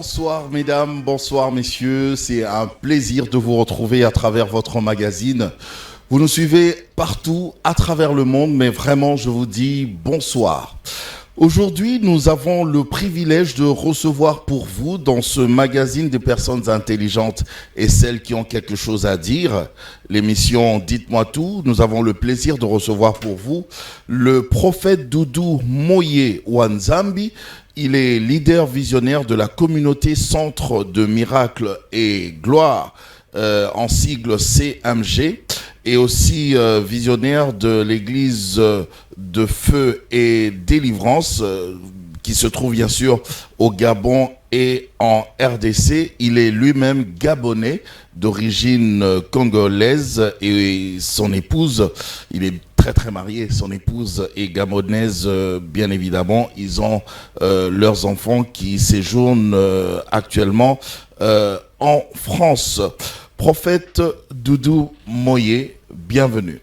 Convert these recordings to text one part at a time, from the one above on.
Bonsoir mesdames, bonsoir messieurs, c'est un plaisir de vous retrouver à travers votre magazine. Vous nous suivez partout à travers le monde, mais vraiment je vous dis bonsoir. Aujourd'hui, nous avons le privilège de recevoir pour vous dans ce magazine des personnes intelligentes et celles qui ont quelque chose à dire, l'émission Dites-moi tout. Nous avons le plaisir de recevoir pour vous le prophète Doudou Moye Wanzambi. Il est leader visionnaire de la communauté Centre de Miracles et Gloire, en sigle CMG, et aussi visionnaire de l'église de Feu et Délivrance, qui se trouve bien sûr au Gabon et en RDC. Il est lui-même gabonais d'origine congolaise et son épouse, il est très marié, son épouse est gabonaise bien évidemment. Ils ont leurs enfants qui séjournent actuellement en France. Prophète Doudou Moye, bienvenue.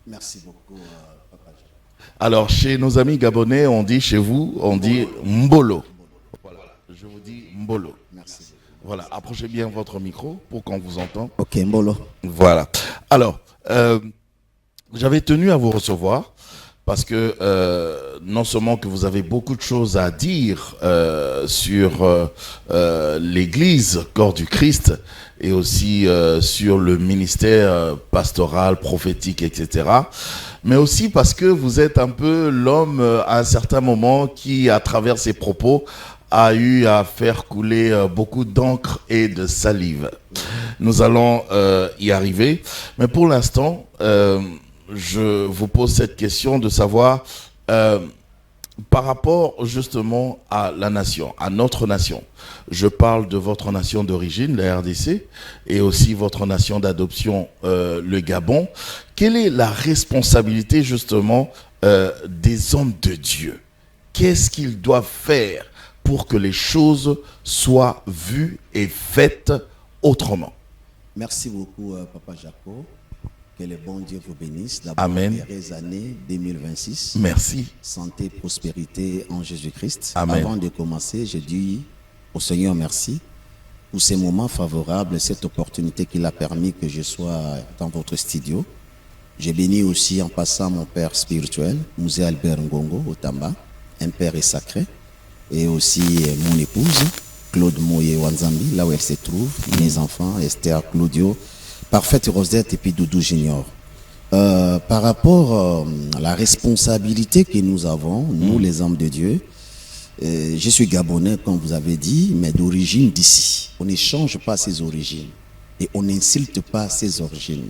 Merci beaucoup, Papa. Alors, chez nos amis gabonais, on dit, chez vous, on dit Mbolo. Voilà, je vous dis Mbolo. Merci. Voilà, approchez bien votre micro pour qu'on vous entende. Ok, Mbolo. Voilà. Alors, j'avais tenu à vous recevoir parce que non seulement que vous avez beaucoup de choses à dire sur l'Église, corps du Christ, et aussi sur le ministère pastoral, prophétique, etc. Mais aussi parce que vous êtes un peu l'homme à un certain moment qui, à travers ses propos, a eu à faire couler beaucoup d'encre et de salive. Nous allons y arriver. Mais pour l'instant, je vous pose cette question de savoir, par rapport justement à la nation, à notre nation. Je parle de votre nation d'origine, la RDC, et aussi votre nation d'adoption, le Gabon. Quelle est la responsabilité justement des hommes de Dieu? Qu'est-ce qu'ils doivent faire pour que les choses soient vues et faites autrement? Merci beaucoup, Papa Jaco. Que le bon Dieu vous bénisse. Amen. Heureuse année 2026. Merci. Santé, prospérité en Jésus-Christ. Amen. Avant de commencer, je dis au Seigneur merci pour ces moments favorables, cette opportunité qu'il a permis que je sois dans votre studio. Je bénis aussi en passant mon père spirituel, Musée Albert Ngongo, au Tamba, un père et sacré, et aussi mon épouse, Claude Moye Wanzambi, là où elle se trouve, mes enfants, Esther, Claudio, Parfaite Rosette et puis Doudou Junior. Par rapport à la responsabilité que nous avons, nous les hommes de Dieu, je suis gabonais comme vous avez dit, mais d'origine d'ici. On n'échange pas ses origines et on n'insulte pas ses origines.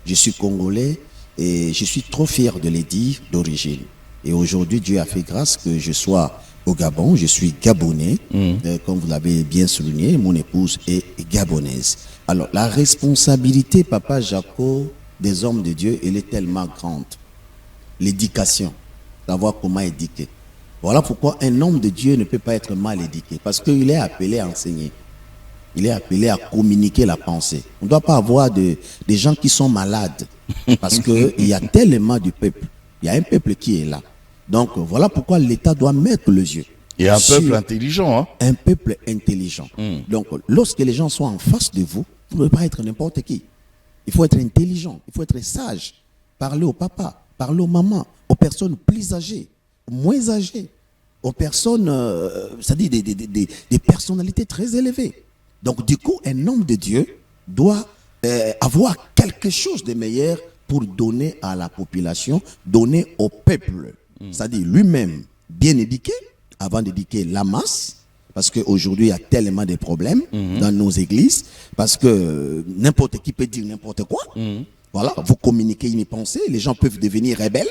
Je suis congolais et je suis trop fier de les dire d'origine. Et aujourd'hui, Dieu a fait grâce que je sois au Gabon, je suis gabonais, comme vous l'avez bien souligné, mon épouse est gabonaise. Alors, la responsabilité, Papa Jaco, des hommes de Dieu, elle est tellement grande. L'éducation, savoir comment éduquer. Voilà pourquoi un homme de Dieu ne peut pas être mal éduqué, parce qu'il est appelé à enseigner. Il est appelé à communiquer la pensée. On ne doit pas avoir des gens qui sont malades, parce qu'il y a tellement de peuple. Il y a un peuple qui est là. Donc, voilà pourquoi l'État doit mettre les yeux. Et un peuple intelligent. Hein? Un peuple intelligent. Donc, lorsque les gens sont en face de vous, vous ne pouvez pas être n'importe qui. Il faut être intelligent, il faut être sage. Parler au papa, parler aux mamans, aux personnes plus âgées, moins âgées, aux personnes, c'est-à-dire des personnalités très élevées. Donc, du coup, un homme de Dieu doit avoir quelque chose de meilleur pour donner à la population, donner au peuple. C'est-à-dire lui-même bien éduqué, avant d'éduquer la masse, parce qu'aujourd'hui il y a tellement de problèmes dans nos églises, parce que n'importe qui peut dire n'importe quoi. Voilà, vous communiquez une pensée, les gens peuvent devenir rebelles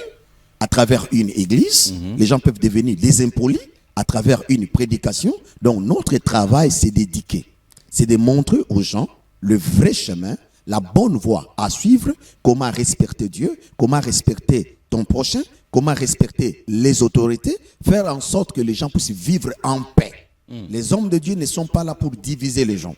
à travers une église, les gens peuvent devenir désimpolis à travers une prédication. Donc notre travail, c'est d'éduquer, c'est de montrer aux gens le vrai chemin, la bonne voie à suivre, comment respecter Dieu, comment respecter ton prochain, comment respecter les autorités, faire en sorte que les gens puissent vivre en paix. Les hommes de Dieu ne sont pas là pour diviser les gens.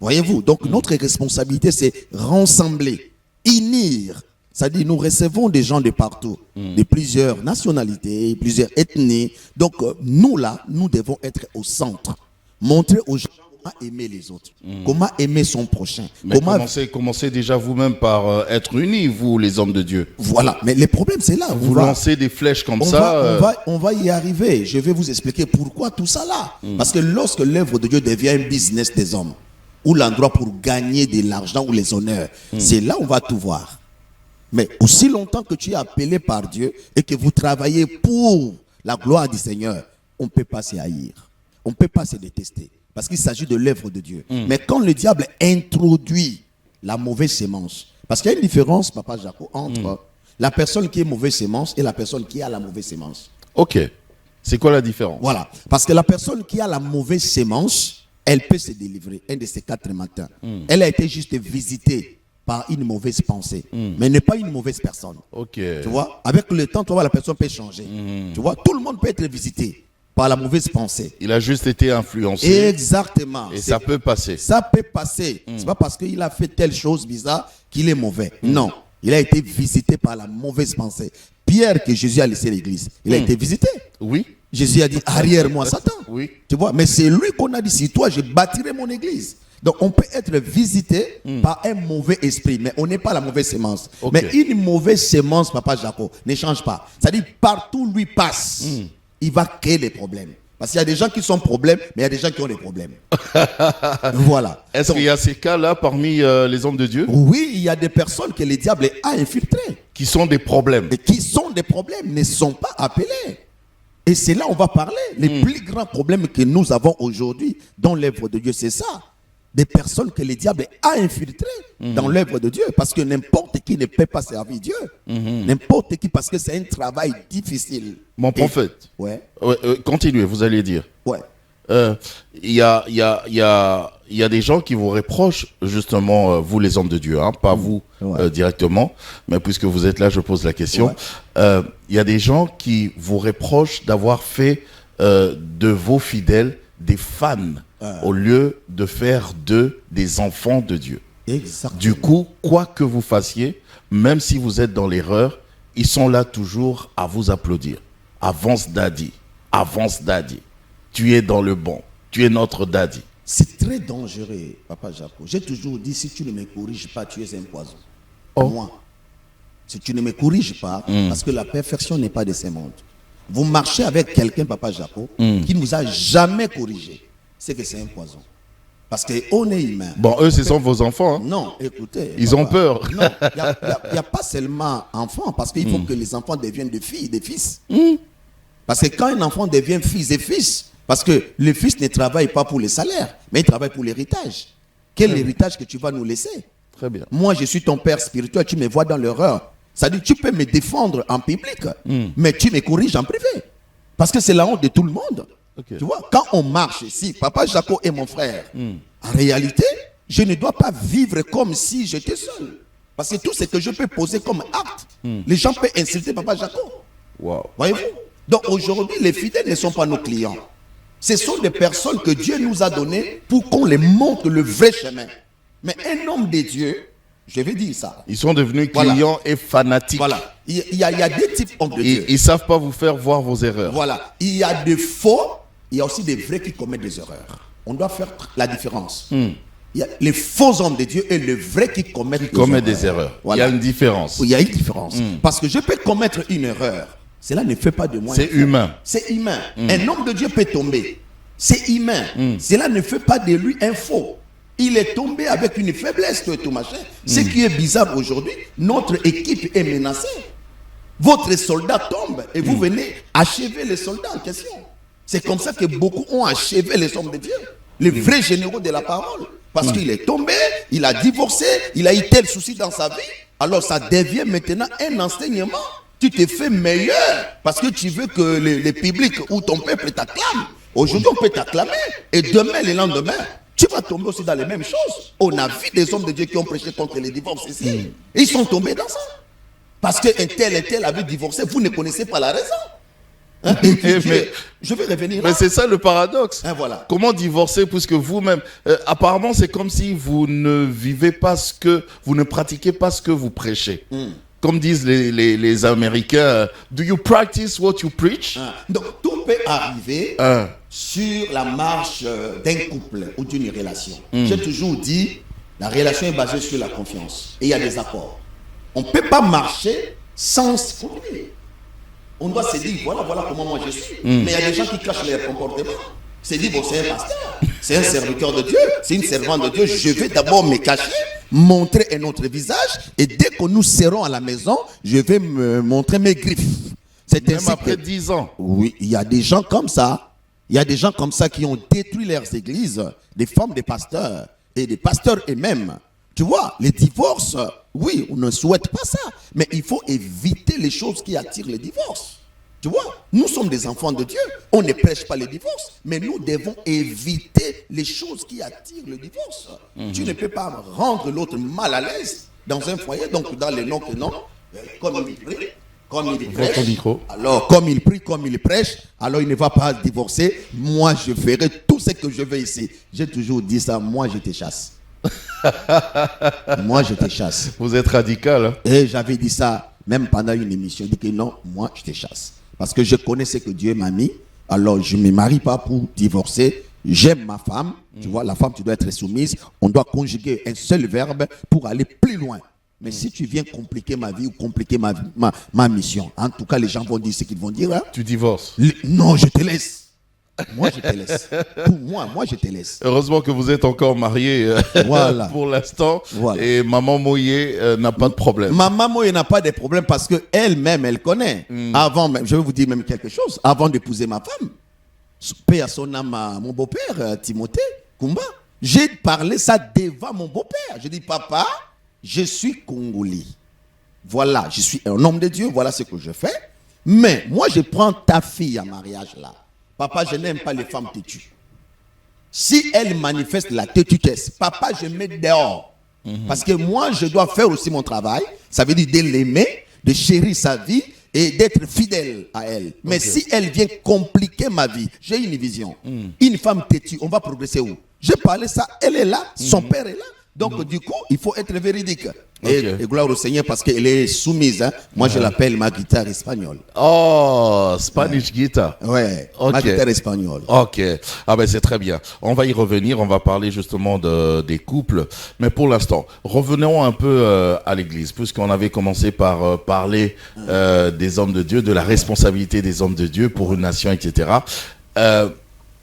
Voyez-vous, donc notre responsabilité, c'est rassembler, unir. C'est-à-dire nous recevons des gens de partout, de plusieurs nationalités, plusieurs ethnies. Donc nous là, nous devons être au centre Montrer aux gens comment aimer les autres, comment aimer son prochain. Mais commencez déjà vous-même par être unis, vous, les hommes de Dieu. Voilà, mais le problème c'est là. Vous lancez des flèches comme ça. On va y arriver. Je vais vous expliquer pourquoi tout ça là. Parce que lorsque l'œuvre de Dieu devient un business des hommes, ou l'endroit pour gagner de l'argent ou les honneurs, c'est là où on va tout voir. Mais aussi longtemps que tu es appelé par Dieu et que vous travaillez pour la gloire du Seigneur, on ne peut pas se haïr. On ne peut pas se détester. Parce qu'il s'agit de l'œuvre de Dieu. Mais quand le diable introduit la mauvaise sémence, parce qu'il y a une différence, Papa Jaco, entre la personne qui est mauvaise sémence et la personne qui a la mauvaise sémence. Ok. C'est quoi la différence? Voilà. Parce que la personne qui a la mauvaise sémence, elle peut se délivrer un de ces 4 matins. Elle a été juste visitée par une mauvaise pensée, mais n'est pas une mauvaise personne. Ok. Tu vois, avec le temps, tu vois, la personne peut changer. Tu vois, tout le monde peut être visité par la mauvaise pensée. Il a juste été influencé. Exactement. Et ça peut passer. Ça peut passer. C'est pas parce qu'il a fait telle chose bizarre qu'il est mauvais. Non. Il a été visité par la mauvaise pensée. Pierre, que Jésus a laissé l'église, il a été visité. Oui. Jésus a dit, arrière-moi Satan. Oui. Tu vois, mais c'est lui qu'on a dit, si toi, je bâtirai mon église. Donc, on peut être visité par un mauvais esprit, mais on n'est pas la mauvaise sémence. Okay. Mais une mauvaise sémence, Papa Jaco, ne change pas. C'est-à-dire, partout où lui passe, il va créer des problèmes. Parce qu'il y a des gens qui sont problèmes, mais il y a des gens qui ont des problèmes. Voilà. Est-ce qu'il y a ces cas-là parmi les hommes de Dieu? Oui, il y a des personnes que le diable a infiltrées. Qui sont des problèmes. Et qui sont des problèmes, ne sont pas appelés. Et c'est là où on va parler. Les plus grands problèmes que nous avons aujourd'hui dans l'œuvre de Dieu, c'est ça. Des personnes que le diable a infiltrées dans l'œuvre de Dieu. Parce que n'importe qui ne peut pas servir Dieu. N'importe qui, parce que c'est un travail difficile. Mon prophète. Ouais. Continuez, vous allez dire. Ouais. Il y a des gens qui vous reprochent, justement, vous les hommes de Dieu, hein, pas vous directement, mais puisque vous êtes là, je pose la question. Il y a des gens qui vous reprochent d'avoir fait de vos fidèles des fans au lieu de faire d'eux des enfants de Dieu. Exactement. Du coup, quoi que vous fassiez, même si vous êtes dans l'erreur, ils sont là toujours à vous applaudir. Avance Daddy, avance Daddy. Tu es dans le bon, tu es notre Daddy. C'est très dangereux, Papa Jaco. J'ai toujours dit, si tu ne me corriges pas, tu es un poison. Moi, si tu ne me corriges pas, parce que la perfection n'est pas de ce monde. Vous marchez avec quelqu'un, Papa Jaco, qui ne nous a jamais corrigé. C'est que c'est un poison. Parce qu'on est humain. Bon, eux, ce sont vos enfants. Hein? Non, écoutez. Ils ont peur. Non, il n'y a pas seulement enfants, parce qu'il faut que les enfants deviennent des filles, des fils. Parce que quand un enfant devient fils et fils, parce que le fils ne travaille pas pour le salaire, mais il travaille pour l'héritage. Quel héritage que tu vas nous laisser? Très bien. Moi, je suis ton père spirituel, tu me vois dans l'erreur. C'est-à-dire, tu peux me défendre en public, mais tu me corriges en privé. Parce que c'est la honte de tout le monde. Okay. Tu vois, quand on marche ici, Papa Jaco est mon frère. En réalité, je ne dois pas vivre comme si j'étais seul. Parce que tout ce que je peux poser comme acte, les gens peuvent insulter Papa Jaco. Wow. Voyez-vous? Donc aujourd'hui, les fidèles ne sont pas nos clients. Ce sont des personnes que Dieu nous a données pour qu'on les montre le vrai chemin. Mais un homme de Dieu, je vais dire ça. Ils sont devenus clients et fanatiques. Voilà. Il y a des types d'hommes de Dieu. Ils ne savent pas vous faire voir vos erreurs. Voilà. Il y a des faux, il y a aussi des vrais qui commettent des erreurs. On doit faire la différence. Il y a les faux hommes de Dieu et les vrais qui commettent des erreurs. Voilà. Il y a une différence. Il y a une différence. Parce que je peux commettre une erreur. Cela ne fait pas de moi. C'est humain. C'est humain. Un homme de Dieu peut tomber. C'est humain. Cela ne fait pas de lui un faux. Il est tombé avec une faiblesse, tout machin. Ce qui est bizarre aujourd'hui, notre équipe est menacée. Votre soldat tombe et vous venez achever les soldats en question. C'est comme ça que beaucoup ont achevé les hommes de Dieu. Les vrais généraux de la parole. Parce qu'il est tombé, il a divorcé, il a eu tel souci dans sa vie. Alors ça devient maintenant un enseignement. Tu te fais meilleur parce que tu veux que le public ou ton peuple t'acclame. Aujourd'hui, on peut t'acclamer. Et demain, le lendemain, tu vas tomber aussi dans les mêmes choses. On a vu des hommes de Dieu qui ont prêché contre les divorces ici. Ils sont tombés dans ça. Parce qu'un tel et tel avait divorcé, vous ne connaissez pas la raison. Hein? Je vais revenir là. Mais c'est ça le paradoxe. Hein, voilà. Comment divorcer puisque vous-même, apparemment c'est comme si vous ne vivez pas ce que, vous ne pratiquez pas ce que vous prêchez. Comme disent les Américains, do you practice what you preach? Donc tout peut arriver sur la marche d'un couple ou d'une relation. J'ai toujours dit, la relation est basée sur la confiance. Et il y a des accords. On ne peut pas marcher sans se confier. On doit se dire, voilà comment moi je suis. Mais il y a des gens qui cachent leur comportement. C'est dit, bon, c'est un pasteur, c'est un serviteur de Dieu, c'est une servante de Dieu. Je vais d'abord me cacher, montrer un autre visage, et dès que nous serons à la maison, je vais me montrer mes griffes. C'est même après 10 ans. Oui, il y a des gens comme ça. Il y a des gens comme ça qui ont détruit leurs églises, des femmes des pasteurs, et des pasteurs eux-mêmes. Tu vois, les divorces, oui, on ne souhaite pas ça, mais il faut éviter les choses qui attirent les divorces. Tu vois, nous sommes des enfants de Dieu. On ne prêche pas les divorces, mais nous devons éviter les choses qui attirent le divorce. Tu ne peux pas rendre l'autre mal à l'aise dans un foyer, donc dans les noms que non, comme il prie, comme il prêche. Alors, comme il prie, comme il prêche, alors il ne va pas divorcer. Moi, je ferai tout ce que je veux ici. J'ai toujours dit ça, moi, je te chasse. Moi, je te chasse. Vous êtes radical. Hein? Et j'avais dit ça, même pendant une émission. Je dis que non, moi, je te chasse. Parce que je connais ce que Dieu m'a mis. Alors, je ne me marie pas pour divorcer. J'aime ma femme. Tu vois, la femme, tu dois être soumise. On doit conjuguer un seul verbe pour aller plus loin. Mais si tu viens compliquer ma vie ou compliquer ma mission, en tout cas, les gens vont dire ce qu'ils vont dire. Hein? Tu divorces. Non, je te laisse. Moi, je te laisse. Pour moi, je te laisse. Heureusement que vous êtes encore mariés voilà. pour l'instant. Voilà. Et maman Moye n'a pas de problème. Maman Moye n'a pas de problème parce qu'elle-même, elle connaît. Avant même, je vais vous dire même quelque chose. Avant d'épouser ma femme, paix à son âme, à mon beau-père, Timothée Kumba, j'ai parlé ça devant mon beau-père. J'ai dit, papa, je suis congolais. Voilà, je suis un homme de Dieu. Voilà ce que je fais. Mais moi, je prends ta fille en mariage là. Papa, je n'aime pas les femmes têtues. Si elles manifestent la têtutesse, papa, je mets dehors. Parce que moi, je dois faire aussi mon travail. Ça veut dire de l'aimer, de chérir sa vie et d'être fidèle à elle. Mais si elle vient compliquer ma vie, j'ai une vision. Une femme têtue, on va progresser où? J'ai parlé ça, elle est là, son père est là. Donc, du coup, il faut être véridique. Et gloire au Seigneur parce qu'elle est soumise. Hein. Moi, je l'appelle ma guitare espagnole. Oh, Spanish guitar. Ouais, ma guitare espagnole. Ok. Ah ben c'est très bien. On va y revenir. On va parler justement des couples. Mais pour l'instant, revenons un peu à l'église. Puisqu'on avait commencé par parler des hommes de Dieu, de la responsabilité des hommes de Dieu pour une nation, etc.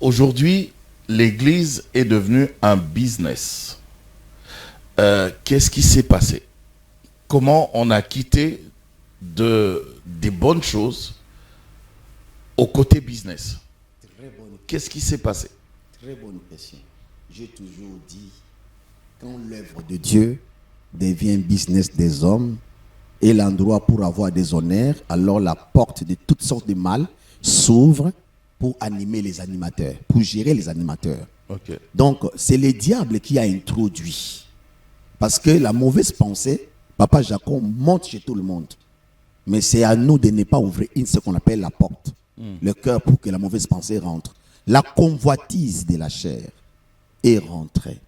Aujourd'hui, l'église est devenue un business. Qu'est-ce qui s'est passé? Comment on a quitté des bonnes choses au côté business? Qu'est-ce qui s'est passé? Très bonne question. J'ai toujours dit, quand l'œuvre de Dieu devient business des hommes et l'endroit pour avoir des honneurs, alors la porte de toutes sortes de mal s'ouvre pour animer les animateurs, pour gérer les animateurs. Okay. Donc, c'est le diable qui a introduit. Parce que la mauvaise pensée, Papa Jacob monte chez tout le monde. Mais c'est à nous de ne pas ouvrir ce qu'on appelle la porte. Le cœur pour que la mauvaise pensée rentre. La convoitise de la chair est rentrée.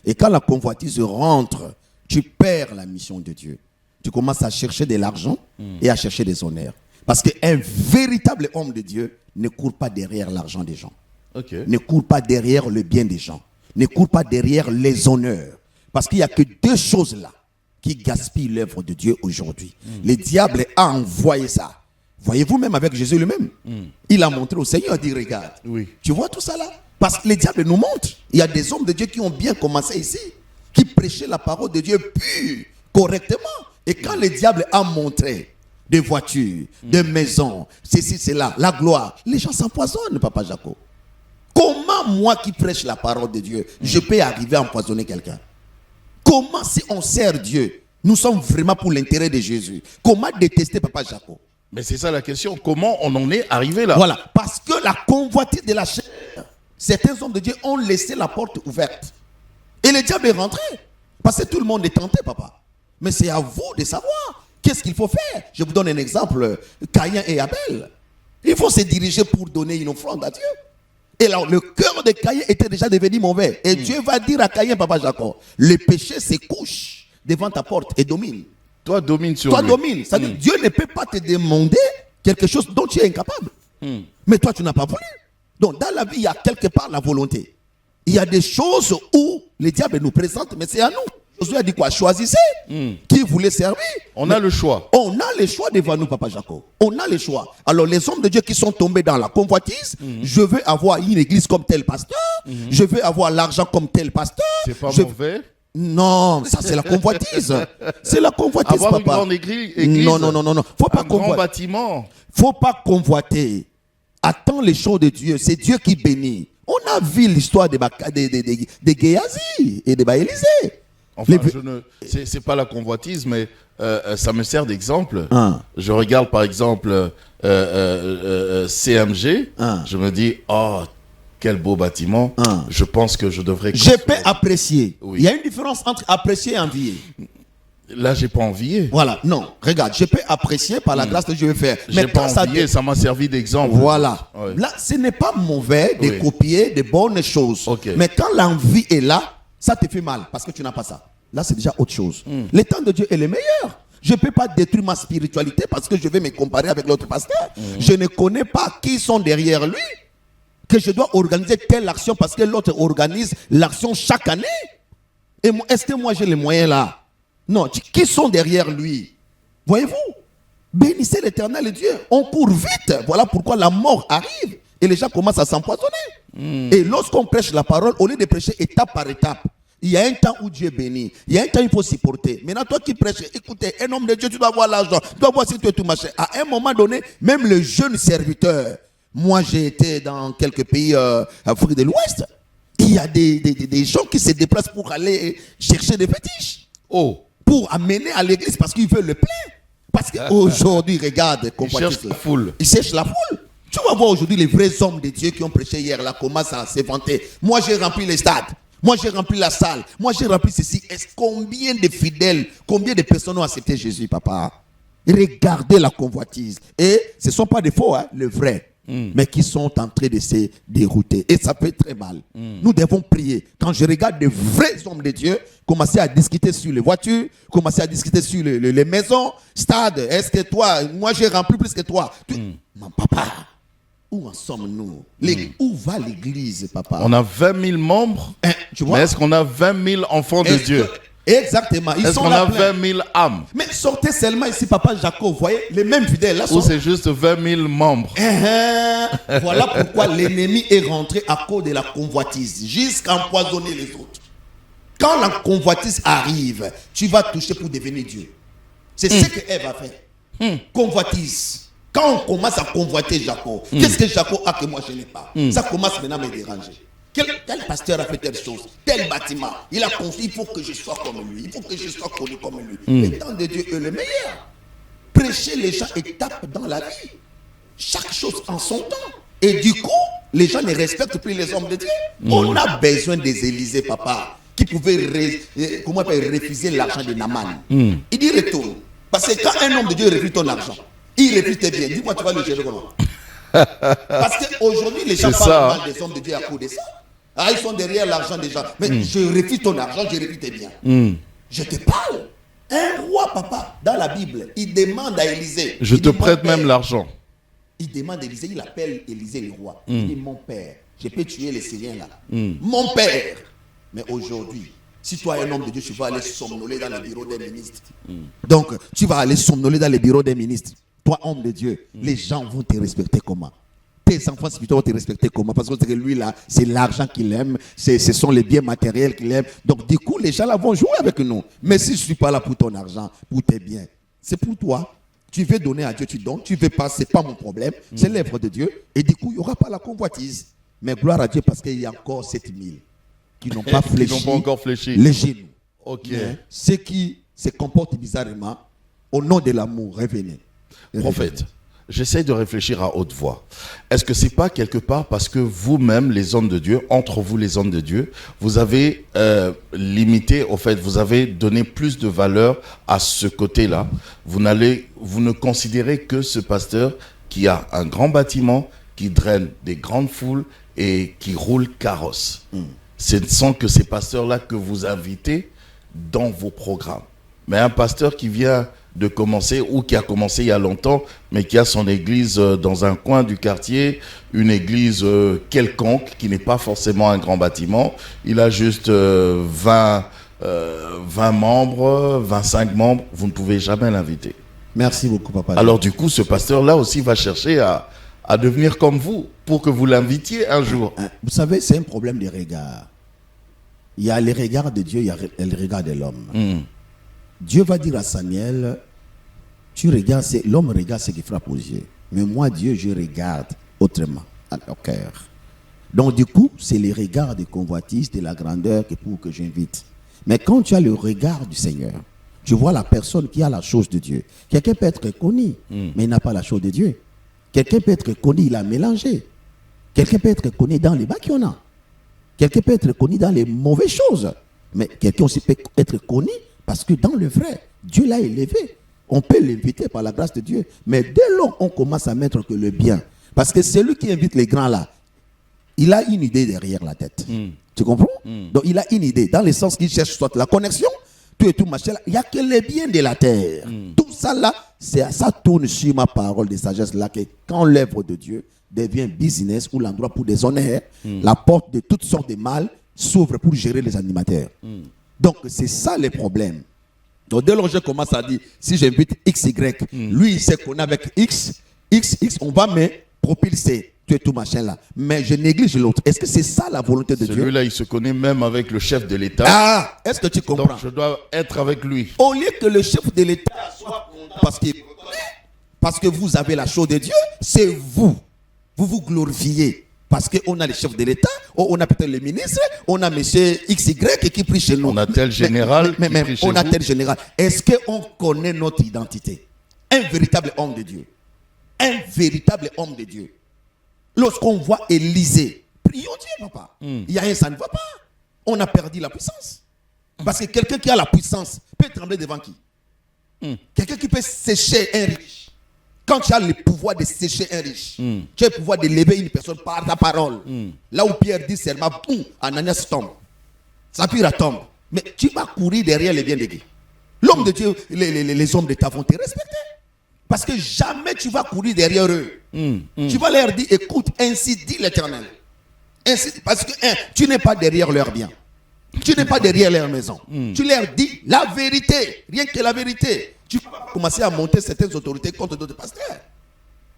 Et quand la convoitise rentre, tu perds la mission de Dieu. Tu commences à chercher de l'argent et à chercher des honneurs. Parce qu'un véritable homme de Dieu ne court pas derrière l'argent des gens. Okay. Ne court pas derrière le bien des gens. Ne court pas derrière les honneurs. Parce qu'il n'y a que deux choses là qui gaspillent l'œuvre de Dieu aujourd'hui. Le diable a envoyé ça. Voyez-vous, même avec Jésus lui-même. Il a montré au Seigneur, il dit, regarde. Oui. Tu vois tout ça là? Parce que le diable nous montre. Il y a des hommes de Dieu qui ont bien commencé ici, qui prêchaient la parole de Dieu pure, correctement. Et quand le diable a montré des voitures, des maisons, ceci, cela, la gloire, les gens s'empoisonnent, Papa Jacob. Comment moi qui prêche la parole de Dieu, je peux arriver à empoisonner quelqu'un? Comment, si on sert Dieu, nous sommes vraiment pour l'intérêt de Jésus, comment détester Papa Jacob? Mais c'est ça la question. Comment on en est arrivé là? Voilà. Parce que la convoitise de la chair, certains hommes de Dieu ont laissé la porte ouverte. Et le diable est rentré. Parce que tout le monde est tenté, papa. Mais c'est à vous de savoir qu'est-ce qu'il faut faire. Je vous donne un exemple. Caïn et Abel. Il faut se diriger pour donner une offrande à Dieu. Et là, le cœur de Caïn était déjà devenu mauvais. Et Dieu va dire à Caïn, Papa Jacob, le péché se couche devant ta porte et domine. Toi, domine sur Toi, lui. domine. C'est-à-dire Dieu ne peut pas te demander quelque chose dont tu es incapable. Mais Mais toi, tu n'as pas voulu. Donc, dans la vie, il y a quelque part la volonté. Il y a des choses où le diable nous présente, mais c'est à nous. Josué a dit quoi? Choisissez qui voulait servir. On a le choix. On a le choix devant nous, Papa Jacob. On a le choix. Alors, les hommes de Dieu qui sont tombés dans la convoitise, je veux avoir une église comme tel pasteur, je veux avoir l'argent comme tel pasteur. C'est pas mauvais. Non, ça c'est la convoitise. C'est la convoitise, Avoir papa. une grande église. Non. Faut pas Un grand convoiter. bâtiment. Faut pas convoiter. Attends les choses de Dieu. C'est Dieu qui bénit. On a vu l'histoire de Géasi et de Élisée. Enfin, c'est pas la convoitise, mais ça me sert d'exemple. Je regarde par exemple CMG. Je me dis, oh, quel beau bâtiment. Je pense que je devrais... Je peux apprécier. Oui. Il y a une différence entre apprécier et envier. Là, j'ai pas envié. Voilà, non. Regarde, je peux apprécier par la grâce que je vais faire. J'ai pas envié, ça m'a servi d'exemple. Voilà. Ouais. Là, ce n'est pas mauvais de Oui. copier de bonnes choses. Ok. Mais quand l'envie est là, ça te fait mal parce que tu n'as pas ça. Là, c'est déjà autre chose. Le temps de Dieu est le meilleur. Je ne peux pas détruire ma spiritualité parce que je vais me comparer avec l'autre pasteur. Je ne connais pas qui sont derrière lui, que je dois organiser telle action parce que l'autre organise l'action chaque année. Et est-ce que moi j'ai les moyens là? Non, qui sont derrière lui? Voyez-vous? Bénissez l'Éternel et Dieu. On court vite. Voilà pourquoi la mort arrive. Et les gens commencent à s'empoisonner. Et lorsqu'on prêche la parole, au lieu de prêcher étape par étape, il y a un temps où Dieu bénit. Il y a un temps où il faut s'y porter. Maintenant, toi qui prêches, écoutez, un homme de Dieu, tu dois avoir l'argent. Tu dois voir si tu es tout machin. À un moment donné, même le jeune serviteur, moi j'ai été dans quelques pays Afrique de l'Ouest, il y a des gens qui se déplacent pour aller chercher des fétiches. Oh. Pour amener à l'église parce qu'ils veulent le plein. Parce qu'aujourd'hui, regarde, Il cherche la foule. Il cherche la foule. Tu vas voir aujourd'hui les vrais hommes de Dieu qui ont prêché hier là commencent à se vanter. Moi j'ai rempli les stades. Moi j'ai rempli la salle. Moi j'ai rempli ceci. Combien de fidèles, combien de personnes ont accepté Jésus, papa? Regardez la convoitise. Et ce ne sont pas des faux, hein, le vrai. Mais qui sont en train de se dérouter. Et ça fait très mal. Nous devons prier. Quand je regarde de vrais hommes de Dieu commencer à discuter sur les voitures, commencer à discuter sur les maisons, stade, est-ce que toi, moi j'ai rempli plus que toi. Mon papa, où en sommes-nous? Où va l'église, papa? On a 20 000 membres. Tu vois? Mais est-ce qu'on a 20 000 enfants de Dieu? Exactement. Ils Est-ce sont qu'on là a plein. 20 000 âmes? Mais sortez seulement ici, papa Jacob, vous voyez, les mêmes fidèles là Ou sont... c'est juste 20 000 membres? Voilà pourquoi l'ennemi est rentré à cause de la convoitise, jusqu'à empoisonner les autres. Quand la convoitise arrive, tu vas toucher pour devenir Dieu. C'est ce que Ève a fait. Convoitise. Quand on commence à convoiter Jacob, qu'est-ce que Jacob a que moi je n'ai pas? Ça commence maintenant à me déranger. Quel pasteur a fait telle chose, tel bâtiment? Il a confié, il faut que je sois comme lui, il faut que je sois connu comme lui. Le temps de Dieu est le meilleur. Prêcher les gens étape dans la vie. Chaque chose en son temps. Et du coup, les gens ne respectent plus les hommes de Dieu. On a besoin des Élysées, papa, qui pouvaient refuser l'argent de Naaman. Il dit retourne. Parce que quand un homme de Dieu refuse ton argent, il refuse tes biens. Dis-moi, tu vas le gérer comment? Parce qu'aujourd'hui, les gens parlent mal des hommes de Dieu à cause de ça. Ah, ils sont derrière l'argent des gens. Mais je refuse ton argent, je refuse tes biens. Je te parle. Un roi, papa, dans la Bible, il demande à Élisée. Je te dit, prête mon même père. l'argent. Il demande à Élisée, il appelle Élisée le roi. Il dit, mon père, je peux tuer les Syriens là. Mon père. Mais aujourd'hui, si toi es un homme de Dieu, tu vas aller somnoler dans le bureau des ministres. Donc, tu vas aller somnoler dans le bureau des ministres. Toi, homme de Dieu, les gens vont te respecter comment? Tes enfants spirituels vont te respecter comment? Parce que lui là, c'est l'argent qu'il aime, ce sont les biens matériels qu'il aime. Donc du coup, les gens là vont jouer avec nous. Mais si je ne suis pas là pour ton argent, pour tes biens, c'est pour toi. Tu veux donner à Dieu, tu donnes. Tu veux pas, c'est pas mon problème. C'est l'œuvre de Dieu. Et du coup, il n'y aura pas la convoitise. Mais gloire à Dieu parce qu'il y a encore 7000 qui n'ont pas fléchi. Ils n'ont pas encore fléchi. Les genoux. Ok. Mais ceux qui se comportent bizarrement, au nom de l'amour, revenez. Prophète, j'essaie de réfléchir à haute voix. Est-ce que c'est pas quelque part parce que vous-même, les hommes de Dieu, entre vous les hommes de Dieu, vous avez limité, au fait, vous avez donné plus de valeur à ce côté-là. Vous ne considérez que ce pasteur qui a un grand bâtiment, qui draine des grandes foules et qui roule carrosse. Ce ne sont que ces pasteurs-là que vous invitez dans vos programmes. Mais un pasteur qui vient de commencer, ou qui a commencé il y a longtemps, mais qui a son église dans un coin du quartier, une église quelconque, qui n'est pas forcément un grand bâtiment. Il a juste 20 membres, 25 membres. Vous ne pouvez jamais l'inviter. Merci beaucoup, papa. Alors du coup, ce pasteur-là aussi va chercher à devenir comme vous, pour que vous l'invitiez un jour. Vous savez, c'est un problème de regard. Il y a les regards de Dieu, il y a les regards de l'homme. Dieu va dire à Samuel, tu regardes, l'homme regarde ce qui frappe aux yeux. Mais moi, Dieu, je regarde autrement, à leur cœur. Donc du coup, c'est les regards de convoitise, de la grandeur que j'invite. Mais quand tu as le regard du Seigneur, tu vois la personne qui a la chose de Dieu. Quelqu'un peut être connu, mais il n'a pas la chose de Dieu. Quelqu'un peut être connu, il a mélangé. Quelqu'un peut être connu dans les bas qu'il y en a. Quelqu'un peut être connu dans les mauvaises choses. Mais quelqu'un aussi peut être connu parce que dans le vrai, Dieu l'a élevé. On peut l'inviter par la grâce de Dieu. Mais dès lors, on commence à mettre que le bien. Parce que celui qui invite les grands là, il a une idée derrière la tête. Tu comprends? Donc il a une idée. Dans le sens qu'il cherche soit la connexion, tout et tout machin là. Il n'y a que les biens de la terre. Tout ça là, ça tourne sur ma parole de sagesse là, que quand l'œuvre de Dieu devient business ou l'endroit pour déshonner, la porte de toutes sortes de mal s'ouvre pour gérer les animateurs. Donc c'est ça le problème. Donc dès lors je commence à dire, si j'invite XY, lui il sait qu'on est avec X, on va me propulser tout et tout machin là. Mais je néglige l'autre. Est-ce que c'est ça la volonté de Dieu? Celui-là, il se connaît même avec le chef de l'État. Ah, est-ce que tu comprends? Donc je dois être avec lui. Au lieu que le chef de l'État soit content parce que vous avez la chose de Dieu, c'est vous. Vous vous glorifiez. Parce qu'on a le chef de l'État, on a peut-être le ministre, on a monsieur XY qui prie chez nous. On a tel général qui prie chez on a vous. tel général. Est-ce qu'on connaît notre identité? Un véritable homme de Dieu. Un véritable homme de Dieu. Lorsqu'on voit Élisée, prions Dieu, papa. Il y a rien, ça ne va pas. On a perdu la puissance. Parce que quelqu'un qui a la puissance peut trembler devant qui? Quelqu'un qui peut sécher un riche. Quand tu as le pouvoir de sécher un riche, tu as le pouvoir de lever une personne par ta parole. Là où Pierre dit seulement, Ananias tombe. Saphira tombe. Mais tu vas courir derrière les biens de Dieu. L'homme de Dieu, les hommes d'État vont te respecter. Parce que jamais tu vas courir derrière eux. Tu vas leur dire, écoute, ainsi dit l'Éternel. Parce que tu n'es pas derrière leurs biens. Tu n'es pas derrière leur maison. Tu leur dis la vérité. Rien que la vérité. Tu vas commencer à monter certaines autorités contre d'autres pasteurs.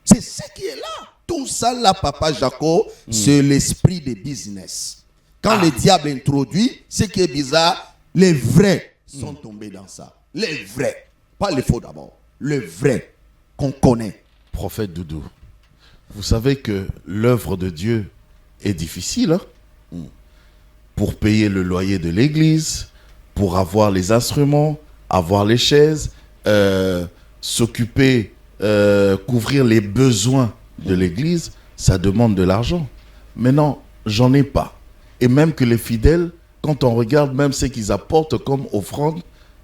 C'est ce qui est là. Tout ça là, papa Jaco, c'est l'esprit de business. Quand le diable introduit, ce qui est bizarre, les vrais sont tombés dans ça. Les vrais. Pas les faux d'abord. Les vrais qu'on connaît. Prophète Doudou, vous savez que l'œuvre de Dieu est difficile, hein? Pour payer le loyer de l'église, pour avoir les instruments, avoir les chaises, s'occuper, couvrir les besoins de l'église, ça demande de l'argent. Maintenant, j'en ai pas. Et même que les fidèles, quand on regarde même ce qu'ils apportent comme offrande,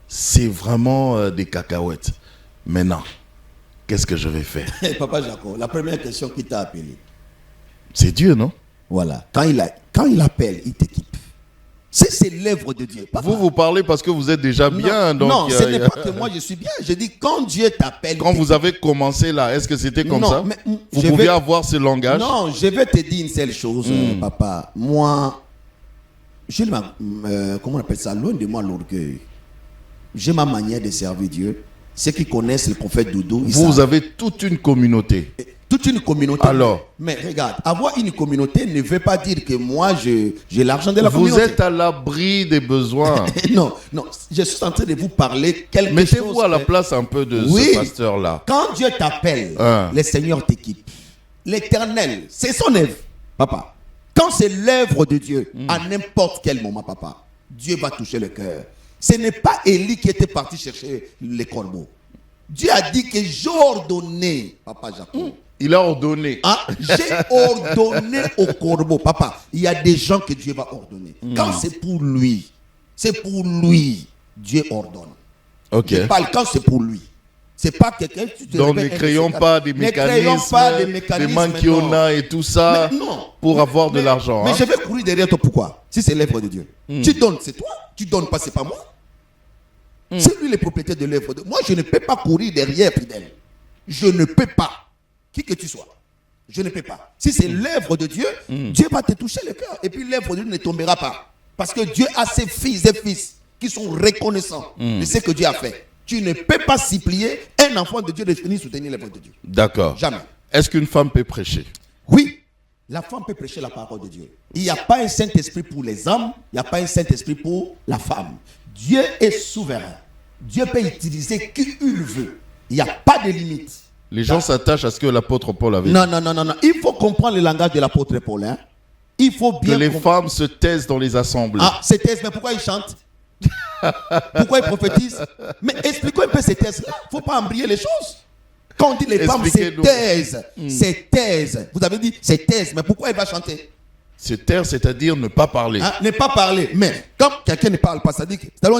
c'est vraiment des cacahuètes. Maintenant, qu'est-ce que je vais faire? Papa Jaco, la première question qui t'a appelé. C'est Dieu, non? Voilà. Quand il appelle, il t'équipe. C'est l'œuvre de Dieu. Papa. Vous parlez parce que vous êtes déjà bien. Donc non, ce n'est pas que moi je suis bien. Je dis quand Dieu t'appelle. Quand vous avez commencé là, est-ce que c'était comme ça? Mais vous pouviez avoir ce langage? Non, je vais te dire une seule chose, papa. Moi, comment on appelle ça? Loin de moi l'orgueil. J'ai ma manière de servir Dieu. Ceux qui connaissent le prophète Doudou, vous avez toute une communauté. Toute une communauté. Alors, mais regarde, avoir une communauté ne veut pas dire que moi j'ai l'argent de la communauté. Vous êtes à l'abri des besoins. non, je suis en train de vous parler quelque chose. Mettez-vous à la place un peu de ce pasteur-là. Quand Dieu t'appelle, le Seigneur t'équipe. L'Éternel, c'est son œuvre, papa. Quand c'est l'œuvre de Dieu, à n'importe quel moment, papa, Dieu va toucher le cœur. Ce n'est pas Élie qui était parti chercher les corbeaux. Dieu a dit que j'ai ordonné, papa Jacob. Il a ordonné. J'ai ordonné au corbeau. Papa, il y a des gens que Dieu va ordonner. Quand c'est pour lui, Dieu ordonne. Ok. Je parle quand c'est pour lui. C'est pas quelqu'un qui te Donc ne créons pas des mécanismes, des manquiona et tout ça pour avoir de l'argent. Mais je vais courir derrière toi, pourquoi? Si c'est l'œuvre de Dieu. Tu donnes, c'est toi. Tu donnes pas, c'est pas moi. C'est lui le propriétaire de l'œuvre. Moi, je ne peux pas courir derrière, fidèle. Je ne peux pas. Qui que tu sois. Je ne peux pas. Si c'est l'œuvre de Dieu, Dieu va te toucher le cœur. Et puis l'œuvre de Dieu ne tombera pas. Parce que Dieu a ses fils et fils qui sont reconnaissants de ce que Dieu a fait. Tu ne peux pas supplier un enfant de Dieu de venir soutenir l'œuvre de Dieu. D'accord. Jamais. Est-ce qu'une femme peut prêcher? Oui, la femme peut prêcher la parole de Dieu. Il n'y a pas un Saint-Esprit pour les hommes, il n'y a pas un Saint-Esprit pour la femme. Dieu est souverain. Dieu peut utiliser qui il veut. Il n'y a pas de limite. Les gens s'attachent à ce que l'apôtre Paul avait dit. Non. Il faut comprendre le langage de l'apôtre Paul. Hein. Il faut bien que les femmes se taisent dans les assemblées. Ah, se taisent, mais pourquoi ils chantent? Pourquoi ils prophétisent? Mais expliquez un peu ces thèses-là. Il ne faut pas embrayer les choses. Quand on dit les femmes se taisent, vous avez dit se taisent, mais pourquoi elle va chanter? Se taire, c'est-à-dire ne pas parler. Hein, ne pas parler. Mais quand quelqu'un ne parle pas, ça dit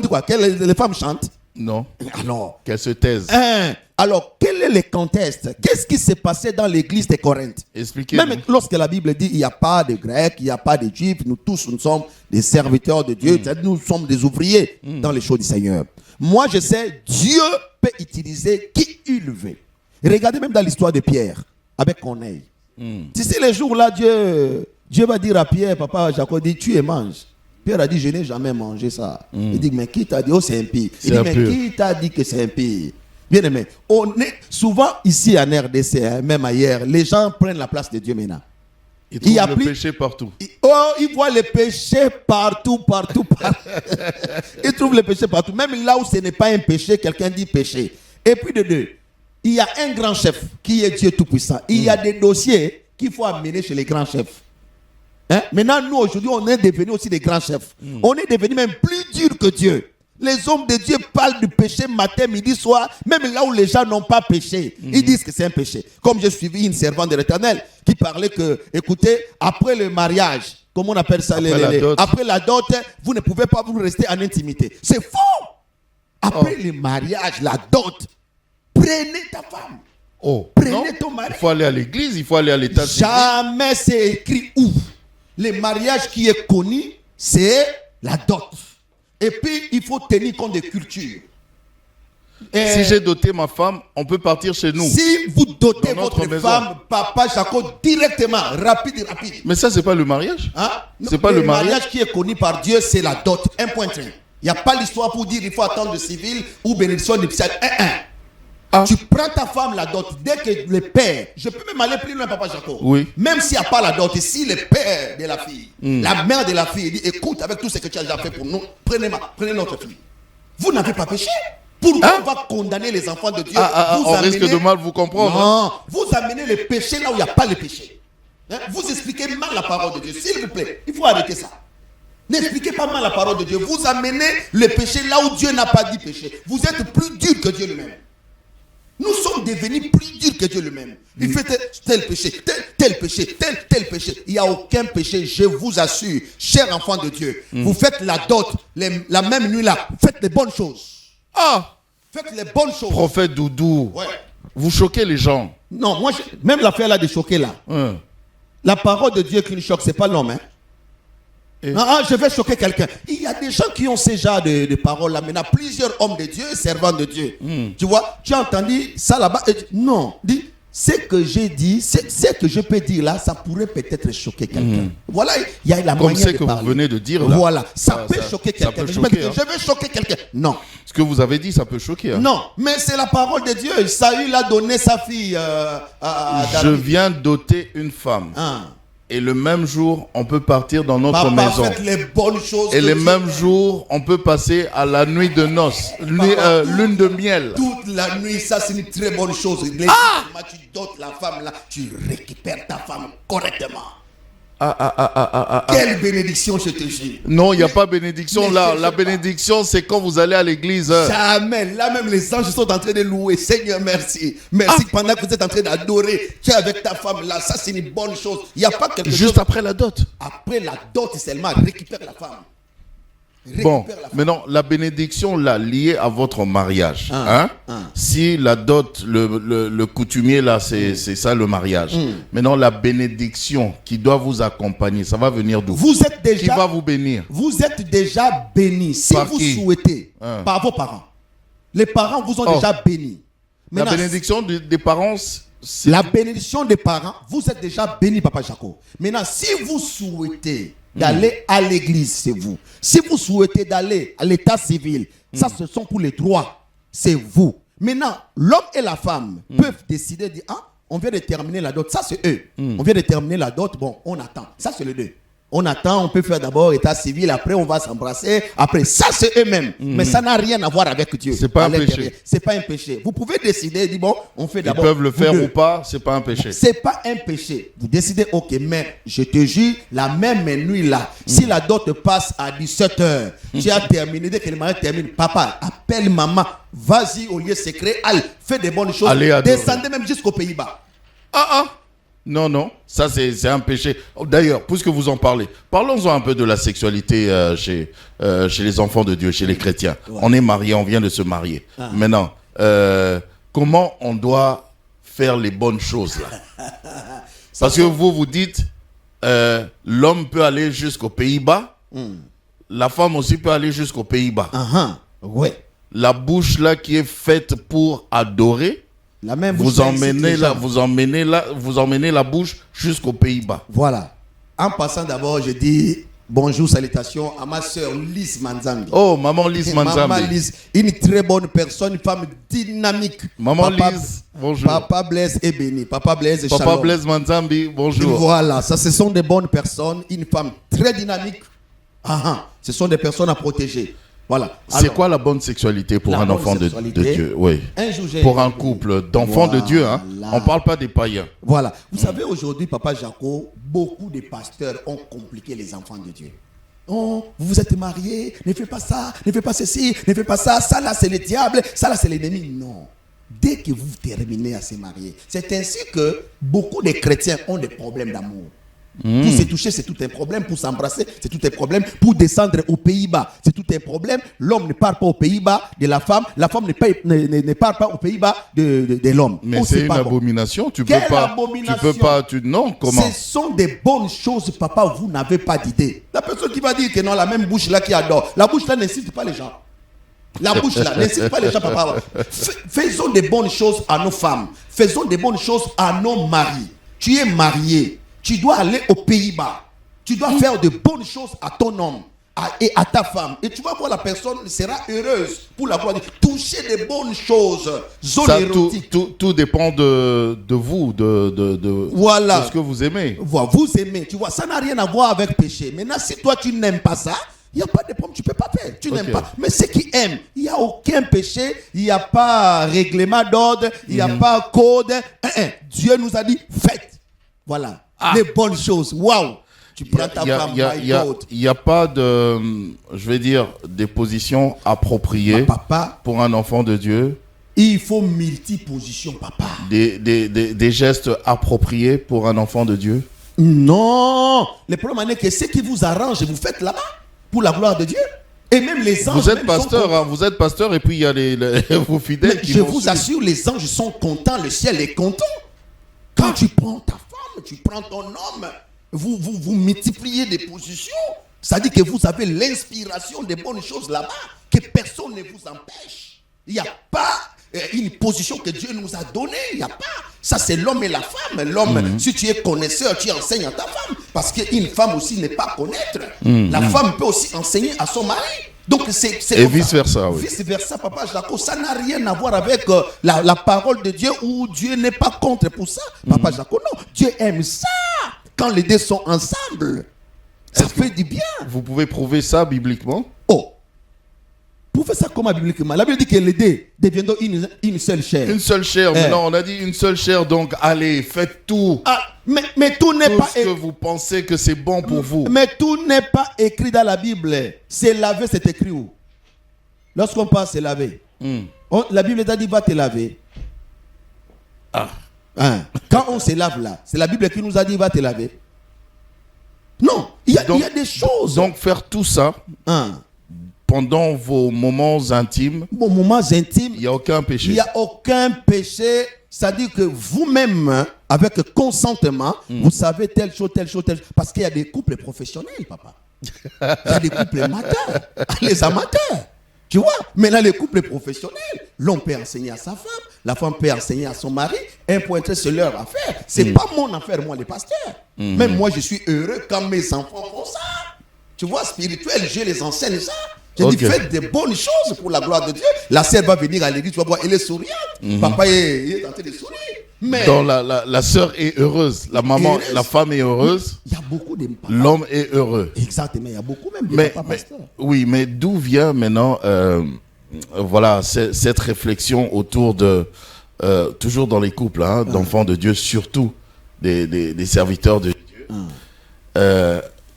quoi? Que les femmes chantent? Non. Alors, qu'elles se taisent. Alors, quel est le contexte? Qu'est-ce qui s'est passé dans l'église de Corinthe? Expliquez-nous. Même lorsque la Bible dit il n'y a pas de Grecs, il n'y a pas de Juifs, nous tous nous sommes des serviteurs de Dieu, nous sommes des ouvriers dans les choses du Seigneur. Moi, je sais, Dieu peut utiliser qui il veut. Regardez même dans l'histoire de Pierre, avec Corneille. Tu sais, les jours-là, Dieu va dire à Pierre, papa Jacob, dit, tu et mange. Pierre a dit, je n'ai jamais mangé ça. Il dit, mais qui t'a dit? Oh, c'est impie. Il dit, mais qui t'a dit que c'est impie? Bien aimé, on est souvent ici en RDC, hein, même ailleurs, les gens prennent la place de Dieu maintenant. Ils trouvent le péché partout. Ils voient le péché partout. Ils trouvent le péché partout. Même là où ce n'est pas un péché, quelqu'un dit péché. Et puis de deux, il y a un grand chef qui est Dieu Tout-Puissant. Il y a des dossiers qu'il faut amener chez les grands chefs. Hein? Maintenant, nous, aujourd'hui, on est devenus aussi des grands chefs. On est devenus même plus durs que Dieu. Les hommes de Dieu parlent du péché matin, midi, soir, même là où les gens n'ont pas péché. Ils disent que c'est un péché. Comme j'ai suivi une servante de l'Éternel qui parlait que, écoutez, après le mariage, comment on appelle ça? Après la dot, vous ne pouvez pas vous rester en intimité. C'est faux! Après le mariage, la dot, prenez ta femme. Prenez ton mari. Il faut aller à l'église, il faut aller à l'état civil. Jamais c'est écrit où. Le mariage qui est connu, c'est la dot. Et puis, il faut tenir compte des cultures. Si j'ai doté ma femme, on peut partir chez nous. Si vous dotez votre femme, papa Jacob, directement, rapide. Mais ça, c'est pas le mariage. Hein? C'est pas le mariage qui est connu par Dieu, c'est la dot. 1.3. Il n'y a pas l'histoire pour dire il faut attendre le civil ou bénédiction nuptiale. Tu prends ta femme la dot dès que le père, je peux même aller plus loin, papa Jacob. Oui. Même s'il n'y a pas la dot, si le père de la fille, la mère de la fille dit écoute, avec tout ce que tu as déjà fait pour nous, prenez notre fille. Vous n'avez pas péché. Pourquoi on va condamner les enfants de Dieu? On risque de mal vous comprendre. Non, vous amenez le péché là où il n'y a pas le péché. Hein? Vous expliquez mal la parole de Dieu, s'il vous plaît. Il faut arrêter ça. N'expliquez pas mal la parole de Dieu. Vous amenez le péché là où Dieu n'a pas dit péché. Vous êtes plus dur que Dieu lui-même. Nous sommes devenus plus durs que Dieu lui-même. Il fait tel péché, tel péché, tel péché. Il n'y a aucun péché, je vous assure, chers enfants de Dieu. Vous faites la dot, la même nuit là. Faites les bonnes choses. Faites les bonnes choses. Prophète Doudou, ouais. Vous choquez les gens. Non, moi, même l'affaire là de choquer là. La parole de Dieu qui nous choque, c'est pas l'homme. Hein? Je vais choquer quelqu'un. Il y a des gens qui ont ce genre de paroles là. Maintenant, plusieurs hommes de Dieu, servants de Dieu. Tu vois, tu as entendu ça là-bas? Non, dis, ce que j'ai dit, ce que je peux dire là, ça pourrait peut-être choquer quelqu'un. Voilà, il y a la comme manière de parler. Comme ce que vous venez de dire là. Voilà, ça peut choquer quelqu'un. Je vais choquer quelqu'un. Non. Ce que vous avez dit, ça peut choquer. Hein. Non, mais c'est la parole de Dieu. Saül a donné sa fille à David. Je viens doter une femme. Et le même jour, on peut partir dans notre maison. Faites les bonnes choses. Et le même jour, on peut passer à la nuit de noces, lune de miel. Toute la nuit, ça c'est une très bonne chose. Tu dotes la femme là, tu récupères ta femme correctement. Quelle bénédiction, je te jure. Non, il n'y a pas bénédiction là. La bénédiction, c'est quand vous allez à l'église. Jamais. Là même, les anges sont en train de louer. Seigneur, merci. Merci pendant que vous êtes en train d'adorer. Tu es avec ta femme là. Ça, c'est une bonne chose. Il n'y a pas quelque chose. Juste après la dot. Après la dot seulement, récupère la femme. Bon, maintenant, la bénédiction là, liée à votre mariage. Si la dot, le coutumier là, c'est ça le mariage. Maintenant, la bénédiction qui doit vous accompagner, ça va venir d'où? Vous êtes déjà. Qui va vous bénir? Vous êtes déjà béni si par vous qui? souhaitez. Par vos parents. Les parents vous ont Oh. déjà béni. La Maintenant, bénédiction des parents, c'est... la bénédiction des parents, vous êtes déjà béni, Papa Jaco. Maintenant, si vous souhaitez d'aller à l'église, c'est vous. Si vous souhaitez d'aller à l'état civil, ça, ce sont pour les droits. C'est vous. Maintenant, l'homme et la femme peuvent décider de dire, ah, on vient de terminer la dot. Ça, c'est eux. On vient de terminer la dot. Bon, on attend. Ça, c'est les deux. On attend, on peut faire d'abord état civil, après on va s'embrasser, après ça c'est eux-mêmes. Mais ça n'a rien à voir avec Dieu. C'est pas À un péché. l'intérieur. C'est pas un péché. Vous pouvez décider, dire bon, on fait Ils d'abord. peuvent le vous faire deux. ou pas, c'est pas un péché. C'est pas un péché. Vous décidez, ok, mais je te jure, la même nuit là, si la dot passe à 17h, tu as terminé, dès que le mariage termine, papa, appelle maman, vas-y au lieu secret, allez, fais des bonnes choses, Allez adorer. descendez même jusqu'aux Pays-Bas. Non, ça c'est un péché. D'ailleurs, puisque vous en parlez, parlons-en un peu de la sexualité chez les enfants de Dieu, chez les chrétiens. Ouais. On est mariés, on vient de se marier. Maintenant, comment on doit faire les bonnes choses là? Parce que vous dites, l'homme peut aller jusqu'aux Pays-Bas, la femme aussi peut aller jusqu'aux Pays-Bas. Ouais. La bouche là qui est faite pour adorer, La même vous bouche incite emmenez les gens. vous emmenez la bouche jusqu'aux Pays-Bas. Voilà. En passant d'abord, je dis bonjour, salutations à ma soeur Lise Manzambi. Oh, maman Lise Maman Manzambi. Lise, une très bonne personne, une femme dynamique. Maman Papa- Lise, bonjour. Papa Blaise est béni. Papa Blaise est Papa shalom. Blaise Manzambi, bonjour. Voilà, ça ce sont des bonnes personnes, une femme très dynamique. Ce sont des personnes à protéger. Voilà. C'est Alors, quoi la bonne sexualité pour la un bonne enfant de sexualité, Dieu? Oui. un jour, j'ai- Pour un couple d'enfants de Dieu, hein. Voilà. On parle pas des païens. Voilà. Vous savez, aujourd'hui, Papa Jaco, beaucoup de pasteurs ont compliqué les enfants de Dieu. Oh, vous vous êtes mariés, ne faites pas ça, ne faites pas ceci, ne faites pas ça, ça là c'est le diable, ça là c'est l'ennemi. Non. Dès que vous terminez à se marier, c'est ainsi que beaucoup de chrétiens ont des problèmes d'amour. Pour se toucher, c'est tout un problème. Pour s'embrasser, c'est tout un problème. Pour descendre aux Pays-Bas, c'est tout un problème. L'homme ne part pas aux Pays-Bas de la femme ne part pas aux Pays-Bas de l'homme. Mais Oh, c'est une pas bon. abomination. Tu Quelle peux pas. abomination? Tu peux pas. Non, comment? Ce sont des bonnes choses, papa, vous n'avez pas d'idée. La personne qui va dire que non, la même bouche là qui adore, la bouche là n'incite pas les gens. La bouche là n'incite pas les gens, papa. Faisons des bonnes choses à nos femmes. Faisons des bonnes choses à nos maris. Tu es marié, tu dois aller aux Pays-Bas. Tu dois faire de bonnes choses à ton homme et à ta femme. Et tu vas voir, la personne sera heureuse pour la voir. Toucher des bonnes choses. Zone Ça, érotique. tout dépend de vous, Voilà. de ce que vous aimez. Voilà, vous aimez, tu vois, ça n'a rien à voir avec péché. Maintenant, si toi tu n'aimes pas ça, il n'y a pas de problème, tu ne peux pas faire. Tu n'aimes pas. Mais ceux qui aiment, il n'y a aucun péché, il n'y a pas règlement d'ordre, il n'y a pas code. Dieu nous a dit, faites. Voilà. Les bonnes choses. Waouh. Tu prends ta femme, my God. Il n'y a pas de, je vais dire, des positions appropriées Papa, pour un enfant de Dieu, il faut multiposition, papa. des gestes appropriés pour un enfant de Dieu. Non. Le problème est que ce qui vous arrange, vous faites là-bas pour la gloire de Dieu. Et même les anges. Vous êtes même pasteur, sont hein, vous êtes pasteur et puis il y a vos fidèles Mais qui je vont vous suivre. assure, les anges sont contents, le ciel est content. Quand tu prends ta femme, tu prends ton homme, vous multipliez des positions. Ça dit que vous avez l'inspiration des bonnes choses là-bas, que personne ne vous empêche. Il n'y a pas une position que Dieu nous a donnée. Il n'y a pas. Ça, c'est l'homme et la femme. L'homme, si tu es connaisseur, tu enseignes à ta femme. Parce qu'une femme aussi n'est pas connaître. La femme peut aussi enseigner à son mari. Donc, c'est Et comme ça. vice-versa, oui. Vice-versa, papa Jaco, ça n'a rien à voir avec la parole de Dieu où Dieu n'est pas contre pour ça. Papa Jaco, non. Dieu aime ça. Quand les deux sont ensemble, ça fait du bien. Vous pouvez prouver ça bibliquement? Oh. Pour faire ça comment bibliquement? La Bible dit que les deux deviendront une seule chair. Une seule chair. Maintenant, on a dit une seule chair. Donc, allez, faites tout. Ah, mais tout n'est Tout pas ce que vous pensez que c'est bon pour vous. Mais tout n'est pas écrit dans la Bible. C'est laver, c'est écrit où? Lorsqu'on parle, c'est laver. La Bible t'a dit va te laver. Quand on se lave là, c'est la Bible qui nous a dit va te laver. Non, il y a des choses. Donc, faire tout ça pendant vos moments intimes, Bon, moments intimes, il n'y a aucun péché. il n'y a aucun péché. C'est-à-dire que vous-même, avec consentement, vous savez telle chose, telle chose, telle chose. Parce qu'il y a des couples professionnels, papa. Il y a des couples amateurs. Les amateurs. Tu vois, maintenant les couples professionnels, l'homme peut enseigner à sa femme, la femme peut enseigner à son mari, un point trait, c'est leur affaire. C'est pas mon affaire, moi, les pasteurs. Même moi, je suis heureux quand mes enfants font ça. Tu vois, spirituel, je les enseigne ça. Je dis, faites des bonnes choses pour la gloire de Dieu. La sœur va venir à l'église, tu vas voir, elle est souriante. Papa est en train de sourire. Mais Donc la sœur est heureuse, la maman, heureuse. la femme est heureuse, il y a beaucoup de papas. l'homme est heureux. Exactement, il y a beaucoup même de papas pasteurs. Oui, mais d'où vient maintenant voilà cette réflexion autour de toujours dans les couples d'enfants de Dieu, surtout des serviteurs de Dieu.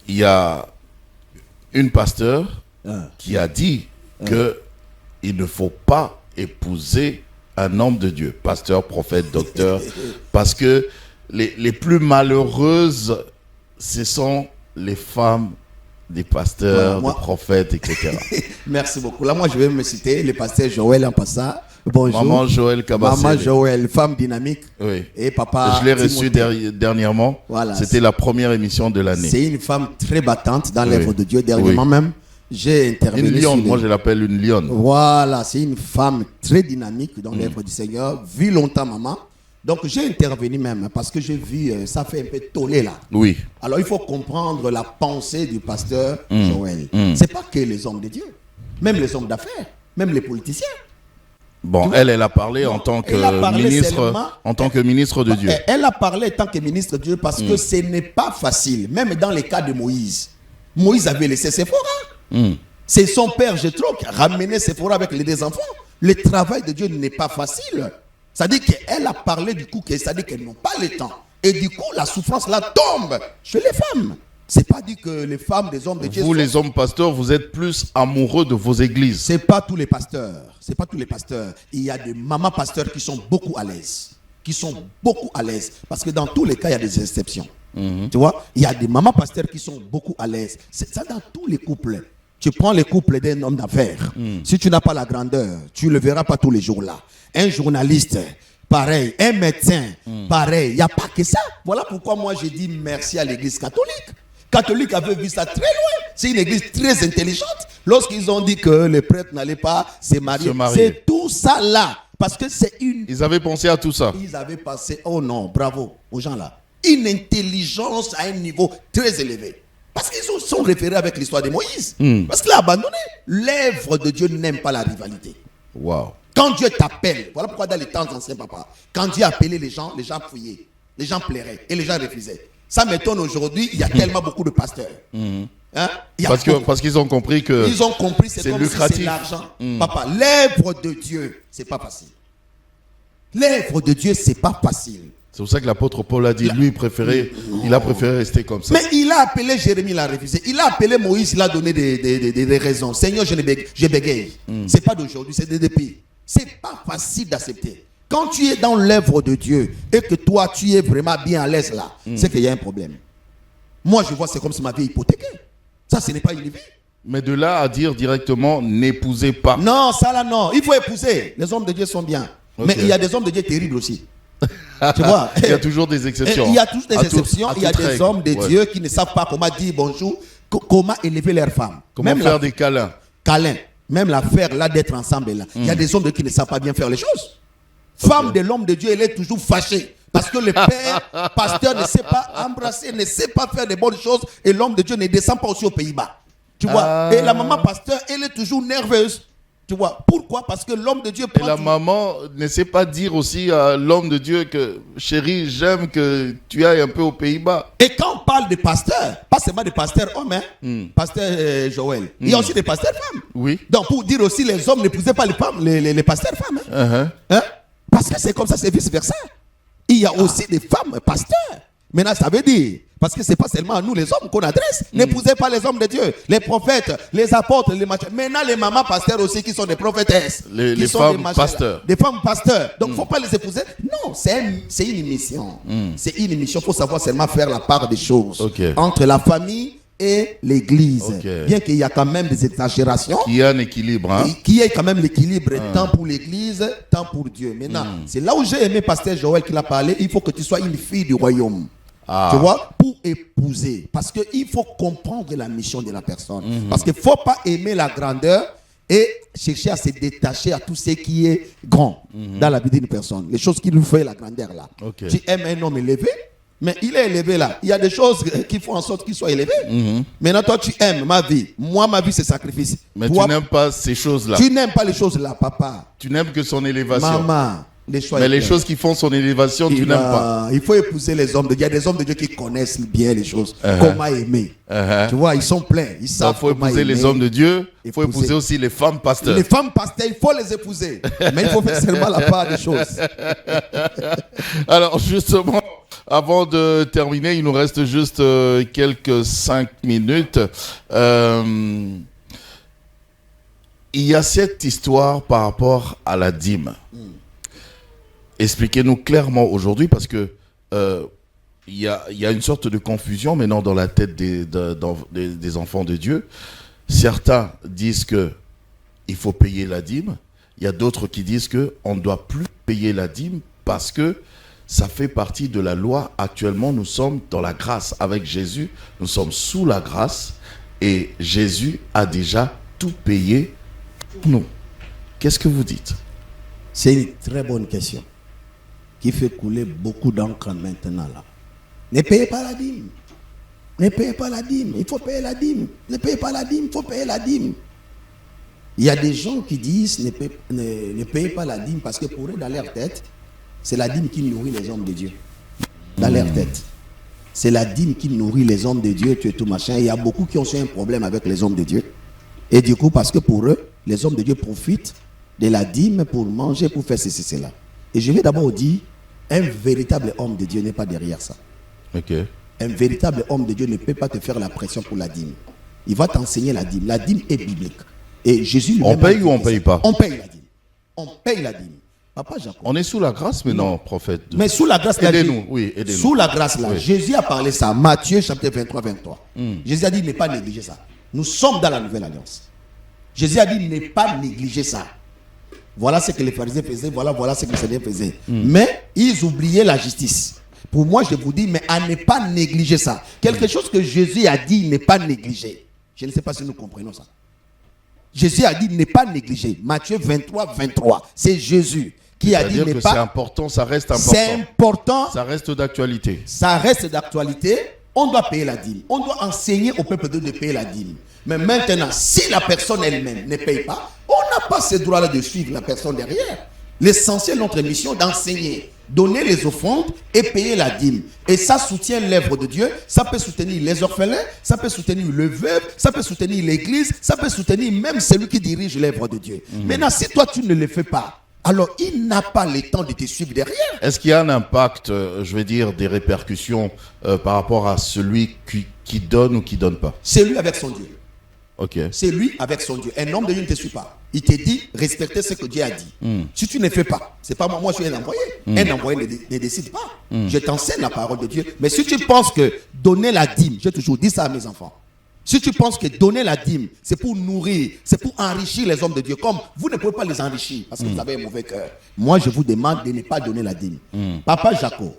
Il y a une pasteur qui a dit que il ne faut pas épouser un homme de Dieu, pasteur, prophète, docteur, parce que les plus malheureuses, ce sont les femmes des pasteurs, Moi- des prophètes, etc. Merci beaucoup. Là, moi, je vais me citer le pasteur Joël en passant. Bonjour. Maman Joël Kabassé. Maman Joël, femme dynamique. Oui. Et papa. Je l'ai reçu Timothée. dernièrement. Voilà. C'était la première émission de l'année. C'est une femme très battante dans Oui. l'œuvre de Dieu. Dernièrement même, j'ai intervenu. Une sur lionne, les- moi je l'appelle une lionne. Voilà, c'est une femme très dynamique dans l'œuvre du Seigneur. Vu longtemps, maman. Donc, j'ai intervenu même parce que j'ai vu, ça fait un peu toller là. Oui. Alors, il faut comprendre la pensée du pasteur Joël. C'est pas que les hommes de Dieu, même les hommes d'affaires, même les politiciens. Bon, elle a parlé en tant elle a parlé seulement- que ministre de Dieu. Elle a parlé en tant que ministre de Dieu parce que ce n'est pas facile, même dans les cas de Moïse. Moïse avait laissé Séphora. C'est son père Jéthro qui a ramené Séphora avec les deux enfants. Le travail de Dieu n'est pas facile. C'est-à-dire qu'elle a parlé du coup, c'est-à-dire qu'elles n'ont pas le temps. Et du coup, la souffrance là tombe chez les femmes. C'est pas dit que les femmes des hommes de Dieu Vous, sont- les hommes pasteurs, vous êtes plus amoureux de vos églises. C'est pas tous les pasteurs. C'est pas tous les pasteurs. Il y a des mamans pasteurs qui sont beaucoup à l'aise. Qui sont beaucoup à l'aise. Parce que dans tous les cas, il y a des exceptions. Tu vois, il y a des mamans pasteurs qui sont beaucoup à l'aise. C'est ça dans tous les couples. Tu prends les couples d'un homme d'affaires. Si tu n'as pas la grandeur, tu ne le verras pas tous les jours là. Un journaliste, pareil. Un médecin, pareil. Il n'y a pas que ça. Voilà pourquoi moi j'ai dit merci à l'église catholique. Catholique avait vu ça très loin. C'est une église très intelligente. Lorsqu'ils ont dit que les prêtres n'allaient pas se marier, c'est tout ça là. Parce que c'est une... Ils avaient pensé à tout ça. Ils avaient passé, oh non, bravo aux gens là. Une intelligence à un niveau très élevé. Parce qu'ils se sont référés avec l'histoire de Moïse. Parce qu'il a abandonné. L'œuvre de Dieu n'aime pas la rivalité. Waouh. Quand Dieu t'appelle, voilà pourquoi dans les temps anciens, papa, quand Dieu appelait les gens fouillaient. Les gens plairaient et les gens refusaient. Ça m'étonne aujourd'hui, il y a tellement beaucoup de pasteurs. Hein? Il y a Parce qu'ils ont compris que ils ont compris, c'est comme lucratif. si c'est l'argent. Papa, l'œuvre de Dieu, c'est pas facile. L'œuvre de Dieu, c'est pas facile. c'est pour ça que l'apôtre Paul a dit, lui, il a préféré rester comme ça. Mais il a appelé Jérémie, il a refusé. Il a appelé Moïse, il a donné des raisons. Seigneur, je bégaye. C'est pas d'aujourd'hui, c'est depuis. C'est pas facile d'accepter. Quand tu es dans l'œuvre de Dieu et que toi, tu es vraiment bien à l'aise là, c'est qu'il y a un problème. Moi, je vois, c'est comme si ma vie est hypothéquée. Ça, ce n'est pas une vie. Mais de là à dire directement, n'épousez pas. Non, ça là, non. Il faut épouser. Les hommes de Dieu sont bien. Ok. Mais il y a des hommes de Dieu terribles aussi. Tu vois? Il y a toujours des exceptions. Il y a toujours des À tout- exceptions. à Il y a toute des règle. hommes de Ouais. Dieu qui ne savent pas comment dire bonjour, comment élever leur femme. Comment Même faire la- des câlins. câlin, même l'affaire là d'être ensemble là. Il y a des hommes de Dieu qui ne savent pas bien faire les choses. Femme de l'homme de Dieu, elle est toujours fâchée. Parce que le père, pasteur, ne sait pas embrasser, ne sait pas faire de bonnes choses. Et l'homme de Dieu ne descend pas aussi aux Pays-Bas. Tu vois? Et la maman pasteur, elle est toujours nerveuse. Tu vois? Pourquoi? Parce que l'homme de Dieu Et prend la tout- maman ne sait pas dire aussi à l'homme de Dieu que, chérie, j'aime que tu ailles un peu aux Pays-Bas. Et quand on parle de pasteur, pas seulement de pasteur homme, hein, pasteur Joël, il y a aussi des pasteurs femmes. Oui. Donc pour dire aussi, les hommes n'épousaient pas les femmes, les pasteurs femmes. Hein. Hein? Parce que c'est comme ça, c'est vice-versa. Il y a aussi des femmes pasteurs. Maintenant, ça veut dire, parce que c'est pas seulement à nous les hommes qu'on adresse. N'épousez pas les hommes de Dieu, les prophètes, les apôtres, les machins. Maintenant, les mamans pasteurs aussi qui sont des prophétesses. Les qui sont femmes des machins, pasteurs. là. Des femmes pasteurs. Donc, il ne faut pas les épouser. Non, c'est une mission. C'est une mission. Il faut savoir seulement faire la part des choses Ok. entre la famille et l'église. Ok. Bien qu'il y a quand même des exagérations. Qu'il y a un équilibre. Hein? Et qu'il y ait quand même l'équilibre, tant pour l'église, tant pour Dieu. Maintenant, c'est là où j'ai aimé pasteur Joël qui l'a parlé. Il faut que tu sois une fille du royaume. Tu vois, pour épouser. Parce qu'il faut comprendre la mission de la personne. Parce qu'il ne faut pas aimer la grandeur et chercher à se détacher à tout ce qui est grand dans la vie d'une personne. Les choses qui nous font la grandeur là. Ok. Tu aimes un homme élevé, mais il est élevé là. Il y a des choses qui font en sorte qu'il soit élevé. Maintenant, toi, tu aimes ma vie. Moi, ma vie, c'est sacrifice. Mais toi, tu n'aimes pas ces choses-là. tu n'aimes pas les choses là, papa. Tu n'aimes que son élévation. Maman, les choix. Mais les choses qui font son élévation, tu n'aimes pas. Il faut épouser les hommes de Dieu. Il y a des hommes de Dieu qui connaissent bien les choses. Comment aimer. Tu vois, ils sont pleins. Ils Il savent faut comment épouser aimer. les hommes de Dieu. Il faut Épouser. épouser aussi les femmes pasteurs. Les femmes pasteurs, il faut les épouser. Mais il faut faire seulement la part des choses. Alors justement, avant de terminer, il nous reste juste quelques 5 minutes. Il y a cette histoire par rapport à la dîme. Expliquez-nous clairement aujourd'hui, parce que il y a une sorte de confusion maintenant dans la tête des enfants de Dieu. Certains disent que il faut payer la dîme. Il y a d'autres qui disent que on ne doit plus payer la dîme parce que ça fait partie de la loi. Actuellement, nous sommes dans la grâce avec Jésus. Nous sommes sous la grâce et Jésus a déjà tout payé pour nous. Qu'est-ce que vous dites? C'est une très bonne question qui fait couler beaucoup d'encre maintenant là. Ne payez pas la dîme. Ne payez pas la dîme. Il faut payer la dîme. Ne payez pas la dîme. Il faut payer la dîme. Il y a des gens qui disent ne payez pas la dîme parce que pour eux, dans leur tête, c'est la dîme qui nourrit les hommes de Dieu. Dans leur tête. C'est la dîme qui nourrit les hommes de Dieu, tu es tout machin. Il y a beaucoup qui ont eu un problème avec les hommes de Dieu. Et du coup, parce que pour eux, les hommes de Dieu profitent de la dîme pour manger, pour faire ceci, cela. Et je vais d'abord dire, un véritable homme de Dieu n'est pas derrière ça. Ok. Un véritable homme de Dieu ne peut pas te faire la pression pour la dîme. Il va t'enseigner la dîme. La dîme est biblique. Et Jésus lui-même On paye a ou on dit paye ça. pas? On paye la dîme. On paye la dîme. Papa Jacob. On est sous la grâce maintenant, prophète. Mais sous la grâce là, Aidez-nous, oui, aidez-nous. sous la grâce là, Oui. Jésus a parlé ça. Matthieu chapitre 23. Jésus a dit ne pas négliger ça. Nous sommes dans la nouvelle alliance. Jésus a dit ne pas négliger ça. Voilà ce que les pharisiens faisaient, voilà ce que les Sadducéens faisaient. Mais ils oubliaient la justice. Pour moi, je vous dis, mais à ne pas négliger ça. Quelque chose que Jésus a dit, ne pas négliger. Je ne sais pas si nous comprenons ça. Jésus a dit, ne pas négliger. Matthieu 23. C'est Jésus qui a dit, C'est-à-dire ne que c'est pas. important, ça reste important. C'est important. Ça reste d'actualité. Ça reste d'actualité. On doit payer la dîme. On doit enseigner au peuple de payer la dîme. Mais maintenant, si la personne elle-même ne paye pas, on n'a pas ce droit-là de suivre la personne derrière. L'essentiel de notre mission, d'enseigner, donner les offrandes et payer la dîme. Et ça soutient l'œuvre de Dieu. Ça peut soutenir les orphelins, ça peut soutenir le veuve, ça peut soutenir l'église, ça peut soutenir même celui qui dirige l'œuvre de Dieu. Maintenant, si toi tu ne le fais pas, alors il n'a pas le temps de te suivre derrière. Est-ce qu'il y a un impact, je vais dire, des répercussions par rapport à celui qui donne ou qui donne pas? C'est lui avec son Dieu. Ok. C'est lui avec son Dieu. Un homme de Dieu ne te suit pas. Il te dit, respectez ce que Dieu a dit. Si tu ne fais pas, c'est pas moi, moi je suis un envoyé. Un envoyé ne décide pas. Je t'enseigne la parole de Dieu. Mais si tu penses que donner la dîme, j'ai toujours dit ça à mes enfants. Si tu penses que donner la dîme, c'est pour nourrir, c'est pour enrichir les hommes de Dieu, comme vous ne pouvez pas les enrichir parce que vous avez un mauvais cœur. Moi, je vous demande de ne pas donner la dîme. Papa Jacob,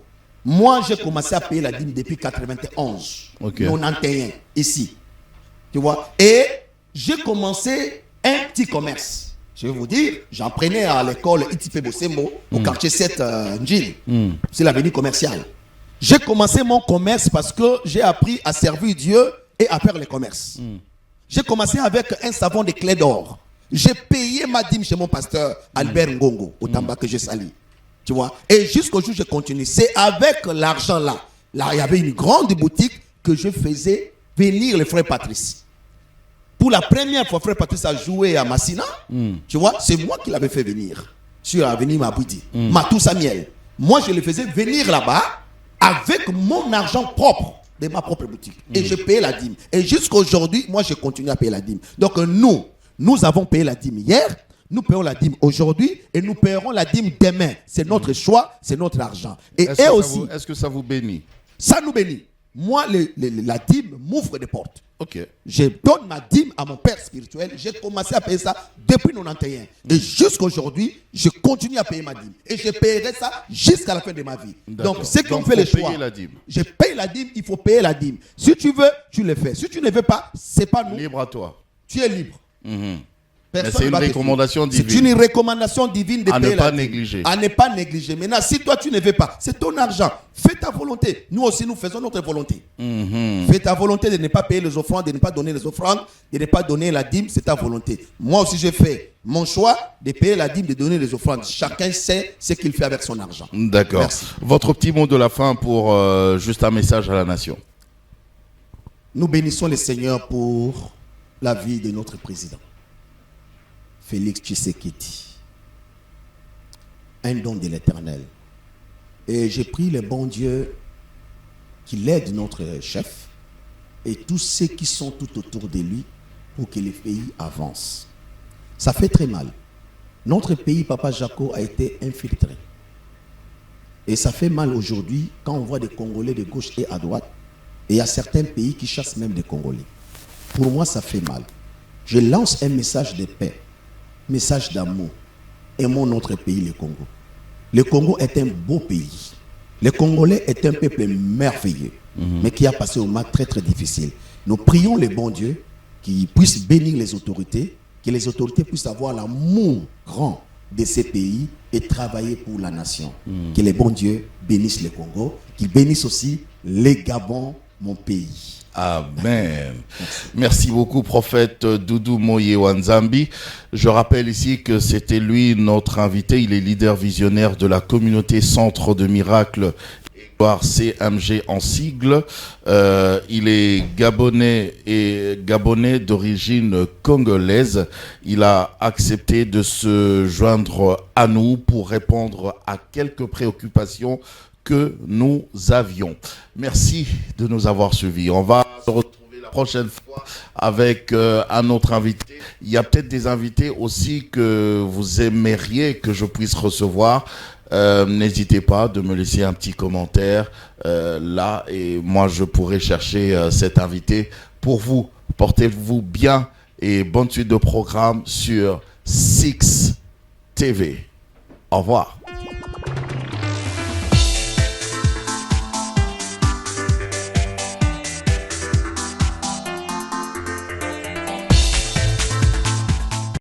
moi j'ai commencé à payer la dîme depuis 91, Ok. 91, ici. Tu vois? Et j'ai commencé un petit commerce. Je vais vous dire, j'en prenais à l'école ITP Bosembo, au quartier 7 Njil. C'est l'avenue commerciale. J'ai commencé mon commerce parce que j'ai appris à servir Dieu et à faire le commerce. J'ai commencé avec un savon de clé d'or. J'ai payé ma dîme chez mon pasteur Albert Ngongo, au Tamba que je salue. Tu vois? Et jusqu'au jour où je continue. C'est avec l'argent là. Là, il y avait une grande boutique que je faisais venir le frère Patrice. Pour la première fois, frère Patrice a joué à Massina. Tu vois, c'est moi qui l'avais fait venir sur l'avenue Mabouidi. Matou Samuel. Moi, je le faisais venir là-bas avec mon argent propre de ma propre boutique. Et je payais la dîme. Et jusqu'à aujourd'hui, moi, je continue à payer la dîme. Donc, nous avons payé la dîme hier. Nous payons la dîme aujourd'hui et nous payerons la dîme demain. C'est notre choix, c'est notre argent. Et eux aussi, Est-ce que ça vous bénit? ça nous bénit. Moi, la dîme m'ouvre des portes. Ok. Je donne ma dîme à mon père spirituel. J'ai commencé à payer ça depuis 91. Et jusqu'à aujourd'hui, je continue à payer ma dîme. Et je paierai ça jusqu'à la fin de ma vie. D'accord. Donc, ceux qui ont Donc, fait le faut choix, payer la dîme. je paye la dîme, il faut payer la dîme. Si tu veux, tu le fais. Si tu ne veux pas, c'est pas nous. Libre à toi. Tu es libre. Personne c'est ne une va te recommandation suivre. divine. C'est une recommandation divine de À ne payer pas la dîme. négliger. À ne pas négliger. Maintenant, si toi tu ne veux pas, c'est ton argent. Fais ta volonté. Nous aussi, nous faisons notre volonté. Fais ta volonté de ne pas payer les offrandes, de ne pas donner les offrandes, de ne pas donner la dîme, c'est ta volonté. Moi aussi, je fais mon choix de payer la dîme, de donner les offrandes. Chacun sait ce qu'il fait avec son argent. D'accord. Merci. Votre petit mot de la fin pour juste un message à la nation. Nous bénissons le Seigneur pour la vie de notre président, Félix Tshisekedi. Un don de l'Éternel. Et j'ai pris le bon Dieu qu'il aide notre chef et tous ceux qui sont tout autour de lui pour que le pays avance. Ça fait très mal. Notre pays, Papa Jaco, a été infiltré. Et ça fait mal aujourd'hui quand on voit des Congolais de gauche et à droite. Et il y a certains pays qui chassent même des Congolais. Pour moi, ça fait mal. Je lance un message de paix, message d'amour. Aimons notre pays, le Congo. Le Congo est un beau pays. Le Congolais est un peuple merveilleux, mais qui a passé un moment très très difficile. Nous prions le bon Dieu qu'il puisse bénir les autorités, que les autorités puissent avoir l'amour grand de ces pays et travailler pour la nation. Que le bon Dieu bénisse le Congo, qu'il bénisse aussi les Gabon, mon pays. Amen. Merci beaucoup, prophète Doudou Moye Wanzambi. Je rappelle ici que c'était lui notre invité. Il est leader visionnaire de la communauté Centre de Miracles et Gloire CMG en sigle. Il est gabonais d'origine congolaise. Il a accepté de se joindre à nous pour répondre à quelques préoccupations que nous avions. Merci de nous avoir suivis. On va se retrouver la prochaine fois avec un autre invité. Il y a peut-être des invités aussi que vous aimeriez que je puisse recevoir. N'hésitez pas de me laisser un petit commentaire là et moi je pourrai chercher cet invité pour vous. Portez-vous bien et bonne suite de programme sur Six TV. Au revoir.